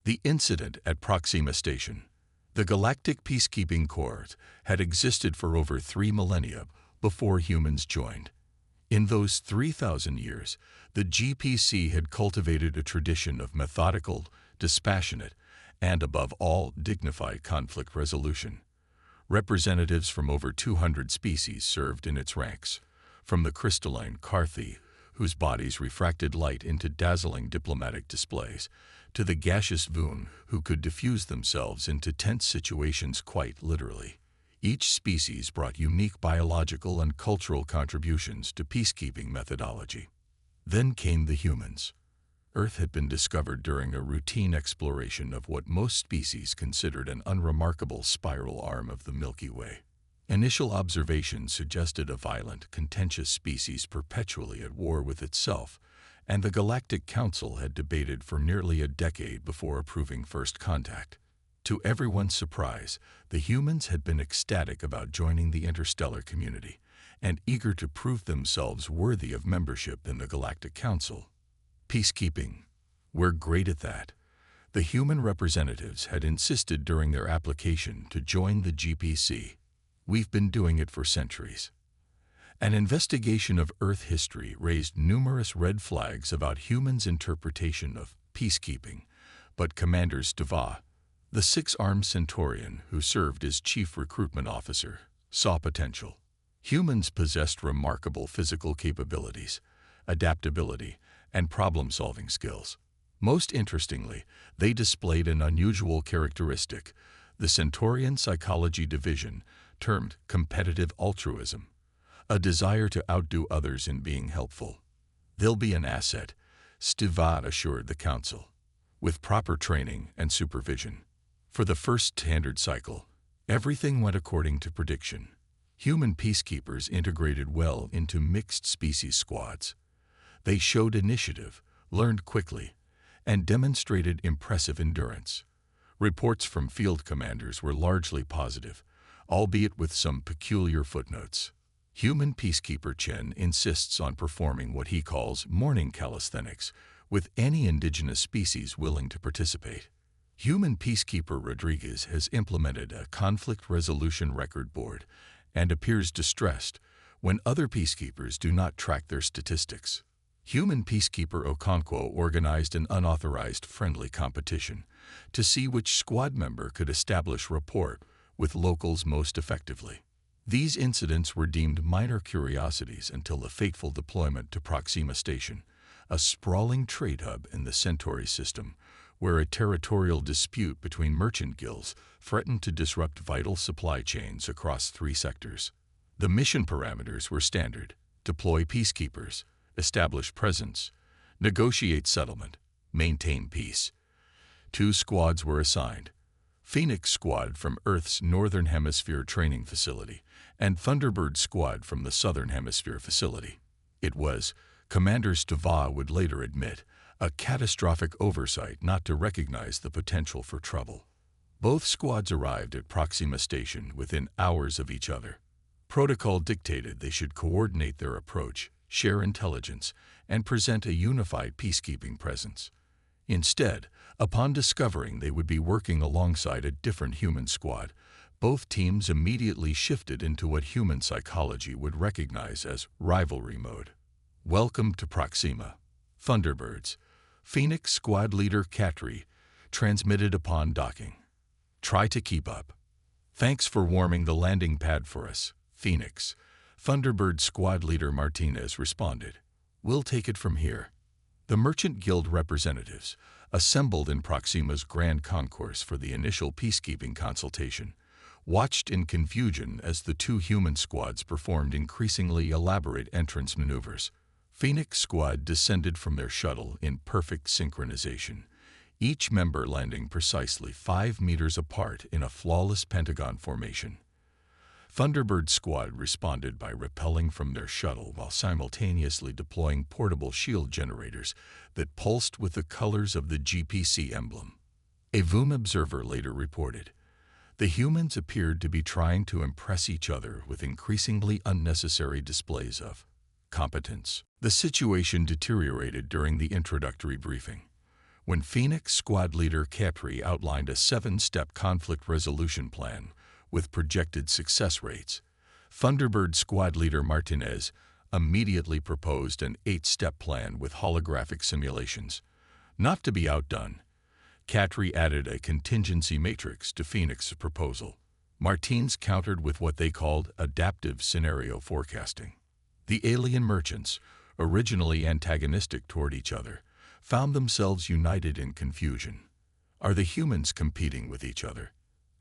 The incident at Proxima Station. The Galactic Peacekeeping Corps had existed for over 3 millennia before humans joined. In those 3,000 years, the GPC had cultivated a tradition of methodical, dispassionate, and above all, dignified conflict resolution. Representatives from over 200 species served in its ranks, from the crystalline Carthy, whose bodies refracted light into dazzling diplomatic displays, to the gaseous Voon, who could diffuse themselves into tense situations quite literally. Each species brought unique biological and cultural contributions to peacekeeping methodology. Then came the humans. Earth had been discovered during a routine exploration of what most species considered an unremarkable spiral arm of the Milky Way. Initial observations suggested a violent, contentious species perpetually at war with itself, and the Galactic Council had debated for nearly a decade before approving first contact. To everyone's surprise, the humans had been ecstatic about joining the interstellar community and eager to prove themselves worthy of membership in the Galactic Council. Peacekeeping. We're great at that. The human representatives had insisted during their application to join the GPC. We've been doing it for centuries. An investigation of Earth history raised numerous red flags about humans' interpretation of peacekeeping, but Commander Stava, the six-armed Centaurian who served as chief recruitment officer, saw potential. Humans possessed remarkable physical capabilities, adaptability, and problem-solving skills. Most interestingly, they displayed an unusual characteristic, the Centaurian Psychology Division, termed competitive altruism, a desire to outdo others in being helpful. They'll be an asset, Stava assured the Council, with proper training and supervision. For the first standard cycle, everything went according to prediction. Human peacekeepers integrated well into mixed-species squads. They showed initiative, learned quickly, and demonstrated impressive endurance. Reports from field commanders were largely positive, albeit with some peculiar footnotes. Human peacekeeper Chen insists on performing what he calls morning calisthenics with any indigenous species willing to participate. Human peacekeeper Rodriguez has implemented a conflict resolution record board and appears distressed when other peacekeepers do not track their statistics. Human peacekeeper Okonkwo organized an unauthorized friendly competition to see which squad member could establish rapport with locals most effectively. These incidents were deemed minor curiosities until the fateful deployment to Proxima Station, a sprawling trade hub in the Centauri system, where a territorial dispute between merchant guilds threatened to disrupt vital supply chains across 3 sectors. The mission parameters were standard: deploy peacekeepers, establish presence, negotiate settlement, maintain peace. 2 squads were assigned: Phoenix Squad from Earth's Northern Hemisphere training facility and Thunderbird Squad from the Southern Hemisphere facility. It was, Commander Stava would later admit, a catastrophic oversight not to recognize the potential for trouble. Both squads arrived at Proxima Station within hours of each other. Protocol dictated they should coordinate their approach, share intelligence, and present a unified peacekeeping presence. Instead, upon discovering they would be working alongside a different human squad, both teams immediately shifted into what human psychology would recognize as rivalry mode. Welcome to Proxima. Thunderbirds. Phoenix Squad Leader Katri transmitted upon docking. Try to keep up. Thanks for warming the landing pad for us, Phoenix. Thunderbird Squad Leader Martinez responded. We'll take it from here. The Merchant Guild representatives, assembled in Proxima's Grand Concourse for the initial peacekeeping consultation, watched in confusion as the 2 human squads performed increasingly elaborate entrance maneuvers. Phoenix Squad descended from their shuttle in perfect synchronization, each member landing precisely 5 meters apart in a flawless pentagon formation. Thunderbird Squad responded by rappelling from their shuttle while simultaneously deploying portable shield generators that pulsed with the colors of the GPC emblem. A VOOM observer later reported, the humans appeared to be trying to impress each other with increasingly unnecessary displays of competence. The situation deteriorated during the introductory briefing. When Phoenix Squad leader Capri outlined a 7-step conflict resolution plan with projected success rates, Thunderbird Squad leader Martinez immediately proposed an 8-step plan with holographic simulations. Not to be outdone, Capri added a contingency matrix to Phoenix's proposal. Martins countered with what they called adaptive scenario forecasting. The alien merchants, originally antagonistic toward each other, found themselves united in confusion. Are the humans competing with each other?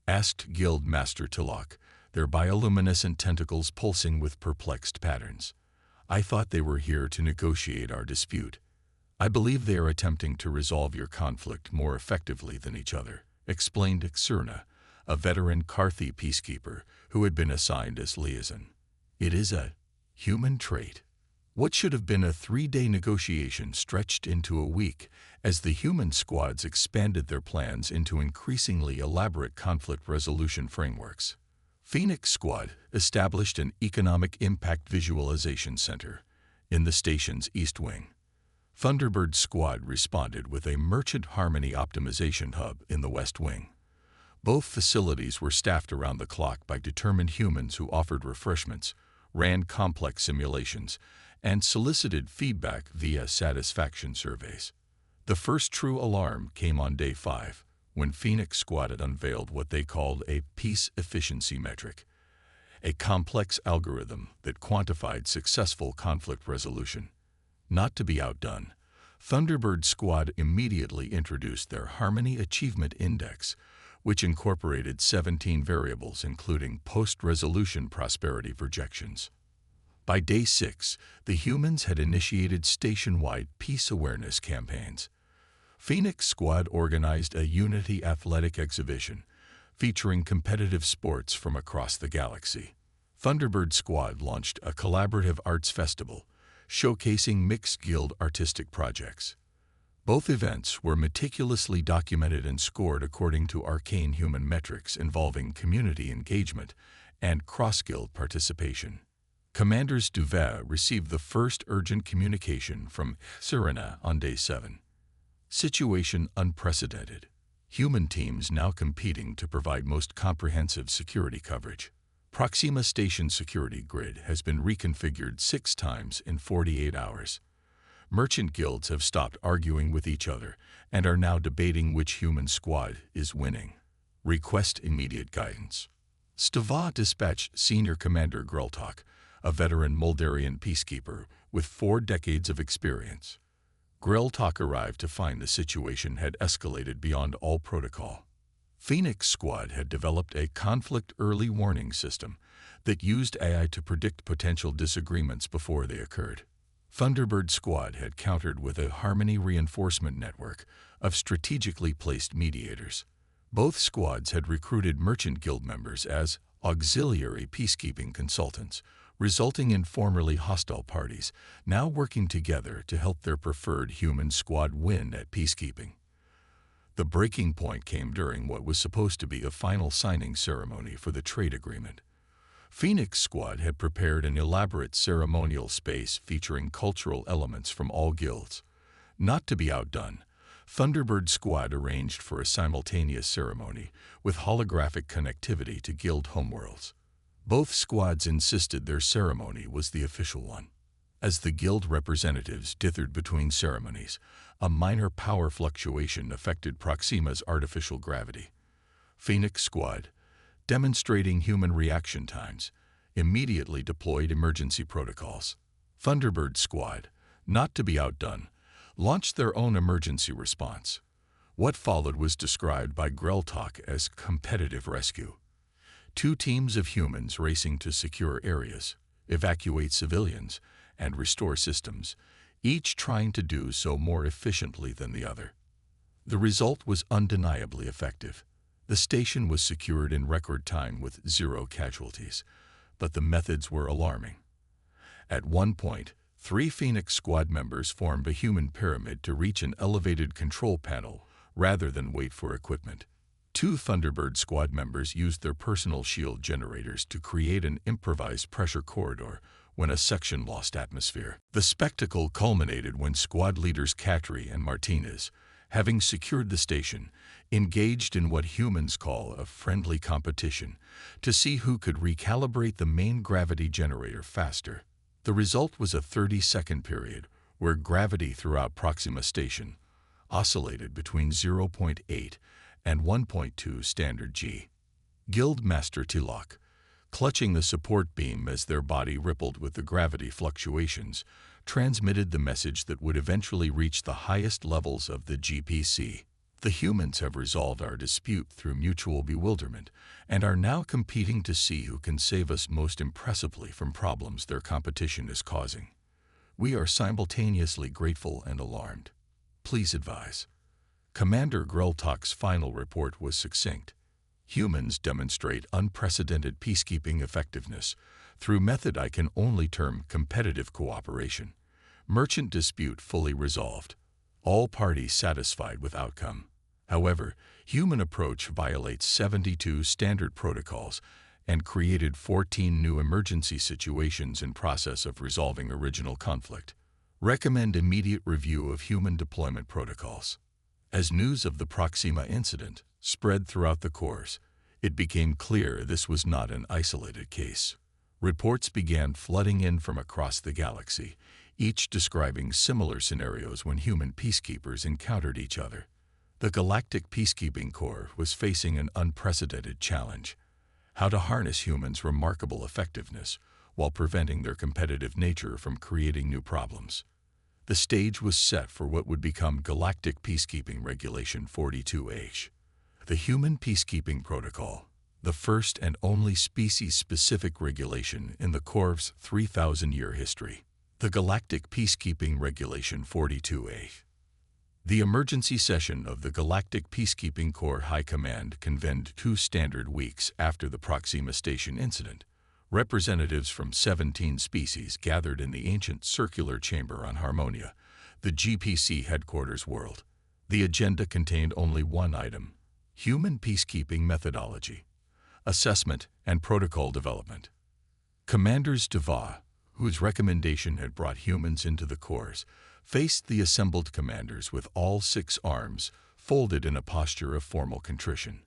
Asked Guild Master Tilok, their bioluminescent tentacles pulsing with perplexed patterns. I thought they were here to negotiate our dispute. I believe they are attempting to resolve your conflict more effectively than each other, explained Xurna, a veteran Carthi peacekeeper who had been assigned as liaison. It is a human trait. What should have been a 3-day negotiation stretched into a week as the human squads expanded their plans into increasingly elaborate conflict resolution frameworks. Phoenix Squad established an economic impact visualization center in the station's East Wing. Thunderbird Squad responded with a merchant harmony optimization hub in the West Wing. Both facilities were staffed around the clock by determined humans who offered refreshments, ran complex simulations, and solicited feedback via satisfaction surveys. The first true alarm came on day 5, when Phoenix Squad had unveiled what they called a peace efficiency metric, a complex algorithm that quantified successful conflict resolution. Not to be outdone, Thunderbird Squad immediately introduced their Harmony Achievement Index, which incorporated 17 variables including post-resolution prosperity projections. By day 6, the humans had initiated station-wide peace awareness campaigns. Phoenix Squad organized a Unity athletic exhibition featuring competitive sports from across the galaxy. Thunderbird Squad launched a collaborative arts festival showcasing mixed guild artistic projects. Both events were meticulously documented and scored according to arcane human metrics involving community engagement and cross-guild participation. Commanders Duvet received the first urgent communication from Serena on day 7. Situation unprecedented. Human teams now competing to provide most comprehensive security coverage. Proxima Station security grid has been reconfigured 6 times in 48 hours. Merchant guilds have stopped arguing with each other and are now debating which human squad is winning. Request immediate guidance. Stava dispatched Senior Commander Greltok, a veteran Muldarian peacekeeper with 4 decades of experience. Greltok arrived to find the situation had escalated beyond all protocol. Phoenix Squad had developed a conflict early warning system that used AI to predict potential disagreements before they occurred. Thunderbird Squad had countered with a harmony reinforcement network of strategically placed mediators. Both squads had recruited merchant guild members as auxiliary peacekeeping consultants, resulting in formerly hostile parties now working together to help their preferred human squad win at peacekeeping. The breaking point came during what was supposed to be a final signing ceremony for the trade agreement. Phoenix Squad had prepared an elaborate ceremonial space featuring cultural elements from all guilds. Not to be outdone, Thunderbird Squad arranged for a simultaneous ceremony with holographic connectivity to guild homeworlds. Both squads insisted their ceremony was the official one. As the guild representatives dithered between ceremonies, a minor power fluctuation affected Proxima's artificial gravity. Phoenix Squad, demonstrating human reaction times, immediately deployed emergency protocols. Thunderbird Squad, not to be outdone, launched their own emergency response. What followed was described by Greltok as competitive rescue. 2 teams of humans racing to secure areas, evacuate civilians, and restore systems, each trying to do so more efficiently than the other. The result was undeniably effective. The station was secured in record time with 0 casualties, but the methods were alarming. At one point, 3 Phoenix Squad members formed a human pyramid to reach an elevated control panel rather than wait for equipment. 2 Thunderbird Squad members used their personal shield generators to create an improvised pressure corridor when a section lost atmosphere. The spectacle culminated when squad leaders Catri and Martinez Having secured the station, engaged in what humans call a friendly competition to see who could recalibrate the main gravity generator faster. The result was a 30-second period where gravity throughout Proxima Station oscillated between 0.8 and 1.2 standard G. Guildmaster Tilak, clutching the support beam as their body rippled with the gravity fluctuations, transmitted the message that would eventually reach the highest levels of the GPC. The humans have resolved our dispute through mutual bewilderment and are now competing to see who can save us most impressively from problems their competition is causing. We are simultaneously grateful and alarmed. Please advise. Commander Greltak's final report was succinct. Humans demonstrate unprecedented peacekeeping effectiveness through method I can only term competitive cooperation. Merchant dispute fully resolved. All parties satisfied with outcome. However, human approach violates 72 standard protocols and created 14 new emergency situations in process of resolving original conflict. Recommend immediate review of human deployment protocols. As news of the Proxima incident spread throughout the cores, it became clear this was not an isolated case. Reports began flooding in from across the galaxy, each describing similar scenarios when human peacekeepers encountered each other. The Galactic Peacekeeping Corps was facing an unprecedented challenge: how to harness humans' remarkable effectiveness while preventing their competitive nature from creating new problems. The stage was set for what would become Galactic Peacekeeping Regulation 42H. The Human Peacekeeping Protocol, the first and only species-specific regulation in the Corps' 3,000-year history. The Galactic Peacekeeping Regulation 42A. The emergency session of the Galactic Peacekeeping Corps High Command convened 2 standard weeks after the Proxima Station incident. Representatives from 17 species gathered in the ancient circular chamber on Harmonia, the GPC headquarters world. The agenda contained only one item: human peacekeeping methodology, assessment, and protocol development. Commanders Deva, whose recommendation had brought humans into the cores, faced the assembled commanders with all 6 arms folded in a posture of formal contrition.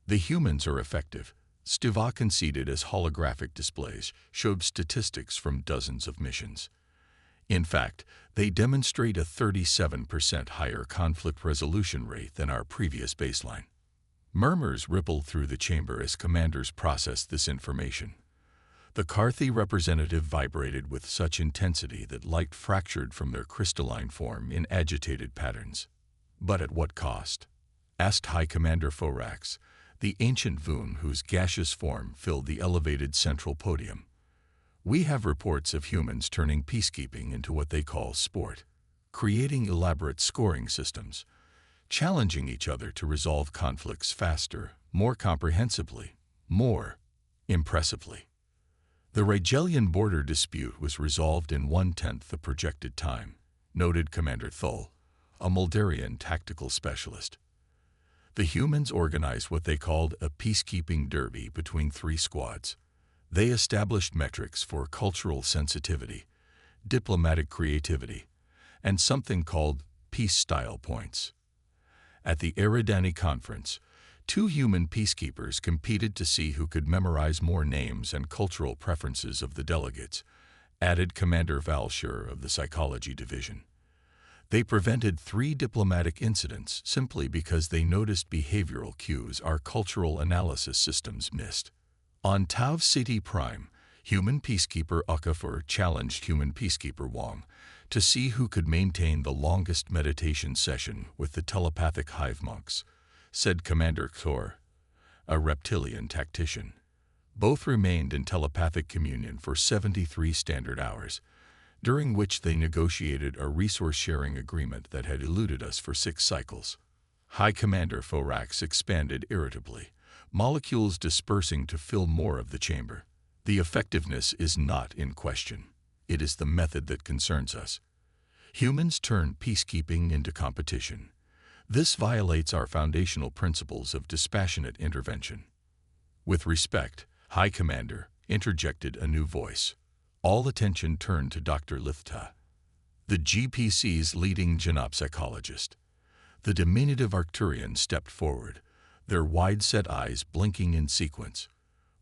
The humans are effective, Stiva conceded as holographic displays showed statistics from dozens of missions. In fact, they demonstrate a 37% higher conflict resolution rate than our previous baseline. Murmurs rippled through the chamber as commanders processed this information. The Carthy representative vibrated with such intensity that light fractured from their crystalline form in agitated patterns. But at what cost? Asked High Commander Forax, the ancient Voon whose gaseous form filled the elevated central podium. We have reports of humans turning peacekeeping into what they call sport, creating elaborate scoring systems, challenging each other to resolve conflicts faster, more comprehensively, more impressively. The Rigelian border dispute was resolved in 1/10 the projected time, noted Commander Thul, a Muldarian tactical specialist. The humans organized what they called a peacekeeping derby between 3 squads. They established metrics for cultural sensitivity, diplomatic creativity, and something called peace style points. At the Eridani conference, 2 human peacekeepers competed to see who could memorize more names and cultural preferences of the delegates, added Commander Valshur of the Psychology Division. They prevented 3 diplomatic incidents simply because they noticed behavioral cues our cultural analysis systems missed. On Tav City Prime, human peacekeeper Okafor challenged human peacekeeper Wong to see who could maintain the longest meditation session with the telepathic hive monks, said Commander Thor, a reptilian tactician. Both remained in telepathic communion for 73 standard hours, during which they negotiated a resource-sharing agreement that had eluded us for 6 cycles. High Commander Forax expanded irritably, molecules dispersing to fill more of the chamber. The effectiveness is not in question. It is the method that concerns us. Humans turn peacekeeping into competition. This violates our foundational principles of dispassionate intervention. With respect, High Commander interjected a new voice. All attention turned to Dr. Lithta, the GPC's leading genopsychologist. The diminutive Arcturians stepped forward, their wide-set eyes blinking in sequence.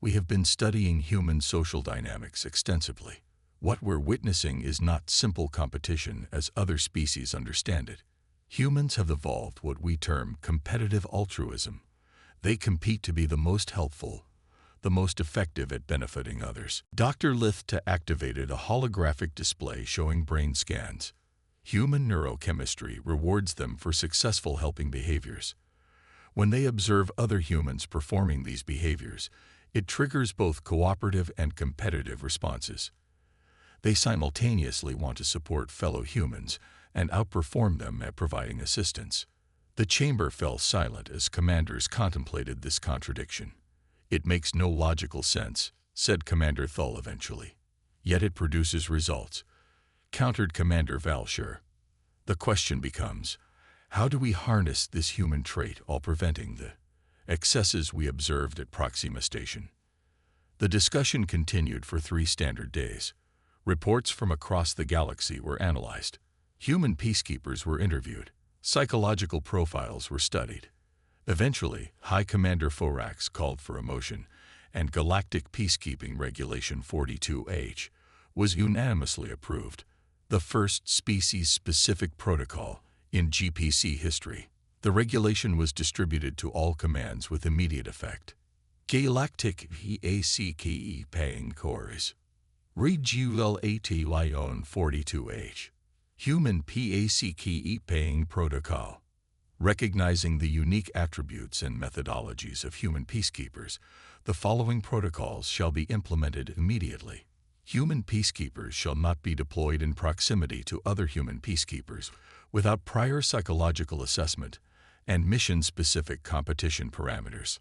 We have been studying human social dynamics extensively. What we're witnessing is not simple competition as other species understand it. Humans have evolved what we term competitive altruism. They compete to be the most helpful, the most effective at benefiting others. Dr. Licht activated a holographic display showing brain scans. Human neurochemistry rewards them for successful helping behaviors. When they observe other humans performing these behaviors, it triggers both cooperative and competitive responses. They simultaneously want to support fellow humans and outperform them at providing assistance. The chamber fell silent as commanders contemplated this contradiction. "It makes no logical sense," said Commander Thull eventually. "Yet it produces results," countered Commander Valshur. The question becomes, how do we harness this human trait while preventing the excesses we observed at Proxima Station? The discussion continued for 3 standard days. Reports from across the galaxy were analyzed. Human peacekeepers were interviewed. Psychological profiles were studied. Eventually, High Commander Forax called for a motion, and Galactic Peacekeeping Regulation 42H was unanimously approved, the first species-specific protocol in GPC history. The regulation was distributed to all commands with immediate effect. Galactic PACKE paying cores. Regulation 42H. Human PACKE paying protocol. Recognizing the unique attributes and methodologies of human peacekeepers, the following protocols shall be implemented immediately. Human peacekeepers shall not be deployed in proximity to other human peacekeepers without prior psychological assessment and mission-specific competition parameters.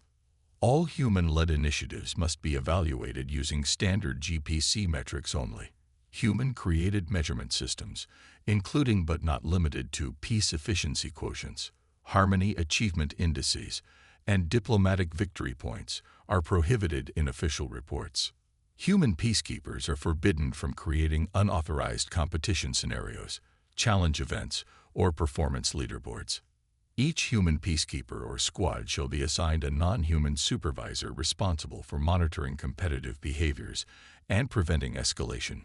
All human-led initiatives must be evaluated using standard GPC metrics only. Human-created measurement systems, including but not limited to peace efficiency quotients, harmony achievement indices, and diplomatic victory points, are prohibited in official reports. Human peacekeepers are forbidden from creating unauthorized competition scenarios, challenge events, or performance leaderboards. Each human peacekeeper or squad shall be assigned a non-human supervisor responsible for monitoring competitive behaviors and preventing escalation.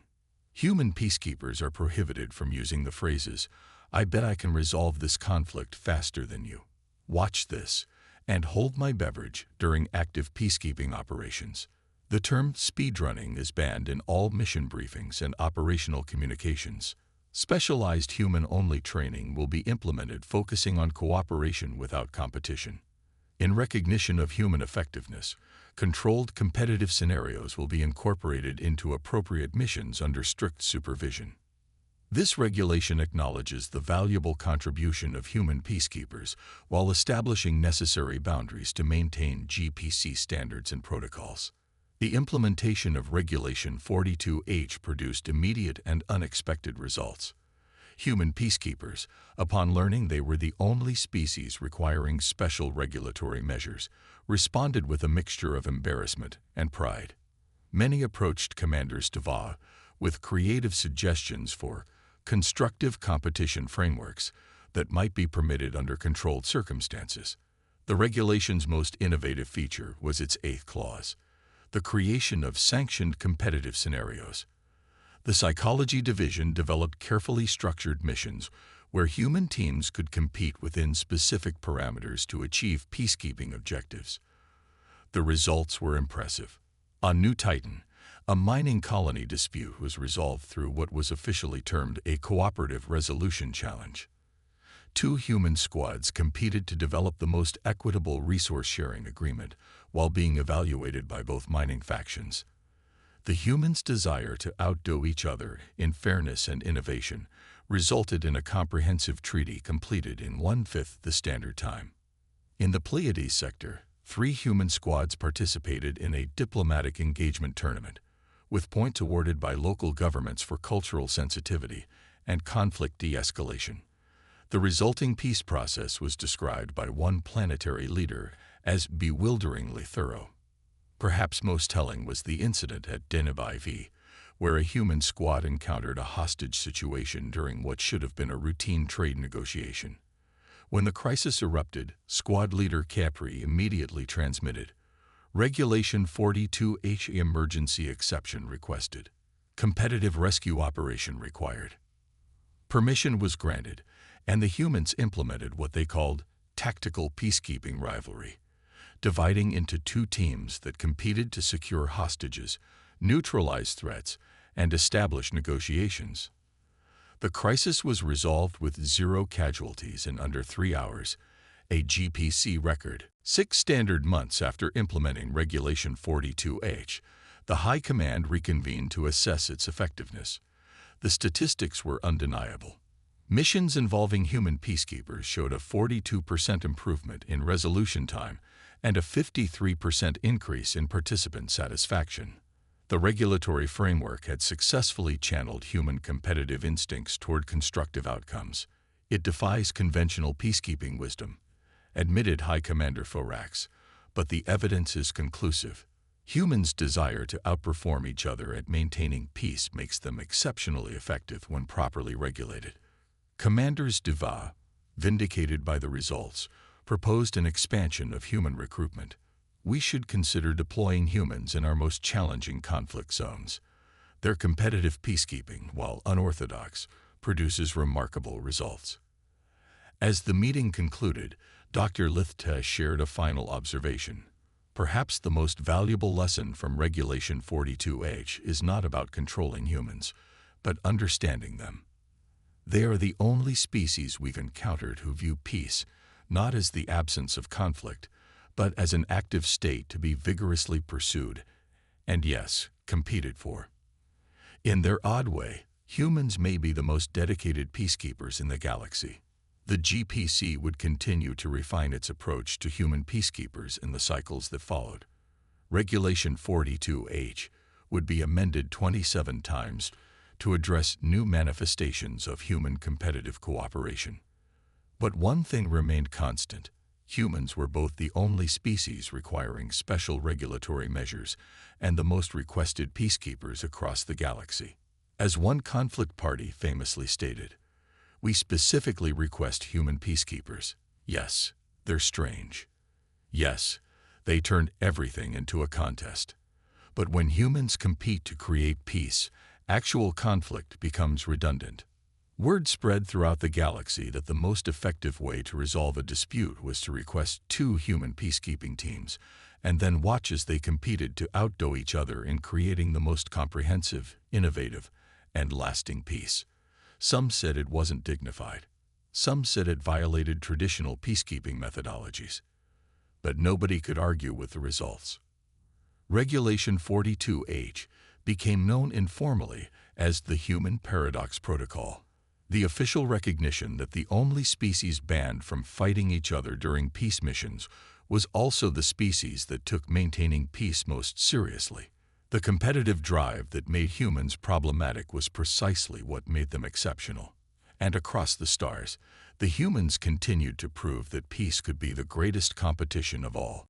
Human peacekeepers are prohibited from using the phrases, "I bet I can resolve this conflict faster than you," "watch this," and "hold my beverage" during active peacekeeping operations. The term speedrunning is banned in all mission briefings and operational communications. Specialized human-only training will be implemented focusing on cooperation without competition. In recognition of human effectiveness, controlled competitive scenarios will be incorporated into appropriate missions under strict supervision. This regulation acknowledges the valuable contribution of human peacekeepers while establishing necessary boundaries to maintain GPC standards and protocols. The implementation of Regulation 42H produced immediate and unexpected results. Human peacekeepers, upon learning they were the only species requiring special regulatory measures, responded with a mixture of embarrassment and pride. Many approached Commanders Deva with creative suggestions for constructive competition frameworks that might be permitted under controlled circumstances. The regulation's most innovative feature was its 8th clause, the creation of sanctioned competitive scenarios. The Psychology Division developed carefully structured missions where human teams could compete within specific parameters to achieve peacekeeping objectives. The results were impressive. On New Titan, a mining colony dispute was resolved through what was officially termed a cooperative resolution challenge. 2 human squads competed to develop the most equitable resource-sharing agreement while being evaluated by both mining factions. The humans' desire to outdo each other in fairness and innovation resulted in a comprehensive treaty completed in 1/5 the standard time. In the Pleiades sector, 3 human squads participated in a diplomatic engagement tournament, with points awarded by local governments for cultural sensitivity and conflict de-escalation. The resulting peace process was described by one planetary leader as bewilderingly thorough. Perhaps most telling was the incident at Deneb IV, where a human squad encountered a hostage situation during what should have been a routine trade negotiation. When the crisis erupted, Squad Leader Capri immediately transmitted, Regulation 42H emergency exception requested. Competitive rescue operation required. Permission was granted, and the humans implemented what they called tactical peacekeeping rivalry, dividing into two teams that competed to secure hostages, neutralize threats, and establish negotiations. The crisis was resolved with 0 casualties in under 3 hours, a GPC record. 6 standard months after implementing Regulation 42H, the High Command reconvened to assess its effectiveness. The statistics were undeniable. Missions involving human peacekeepers showed a 42% improvement in resolution time and a 53% increase in participant satisfaction. The regulatory framework had successfully channeled human competitive instincts toward constructive outcomes. It defies conventional peacekeeping wisdom, admitted High Commander Forax, but the evidence is conclusive. Humans' desire to outperform each other at maintaining peace makes them exceptionally effective when properly regulated. Commanders Deva, vindicated by the results, proposed an expansion of human recruitment. We should consider deploying humans in our most challenging conflict zones. Their competitive peacekeeping, while unorthodox, produces remarkable results. As the meeting concluded, Dr. Lithta shared a final observation. Perhaps the most valuable lesson from Regulation 42H is not about controlling humans, but understanding them. They are the only species we've encountered who view peace not as the absence of conflict, but as an active state to be vigorously pursued, and yes, competed for. In their odd way, humans may be the most dedicated peacekeepers in the galaxy. The GPC would continue to refine its approach to human peacekeepers in the cycles that followed. Regulation 42H would be amended 27 times to address new manifestations of human competitive cooperation. But one thing remained constant. Humans were both the only species requiring special regulatory measures and the most requested peacekeepers across the galaxy. As one conflict party famously stated, "We specifically request human peacekeepers. Yes, they're strange. Yes, they turned everything into a contest. But when humans compete to create peace, actual conflict becomes redundant." Word spread throughout the galaxy that the most effective way to resolve a dispute was to request 2 human peacekeeping teams, and then watch as they competed to outdo each other in creating the most comprehensive, innovative, and lasting peace. Some said it wasn't dignified. Some said it violated traditional peacekeeping methodologies. But nobody could argue with the results. Regulation 42H became known informally as the Human Paradox Protocol, the official recognition that the only species banned from fighting each other during peace missions was also the species that took maintaining peace most seriously. The competitive drive that made humans problematic was precisely what made them exceptional. And across the stars, the humans continued to prove that peace could be the greatest competition of all.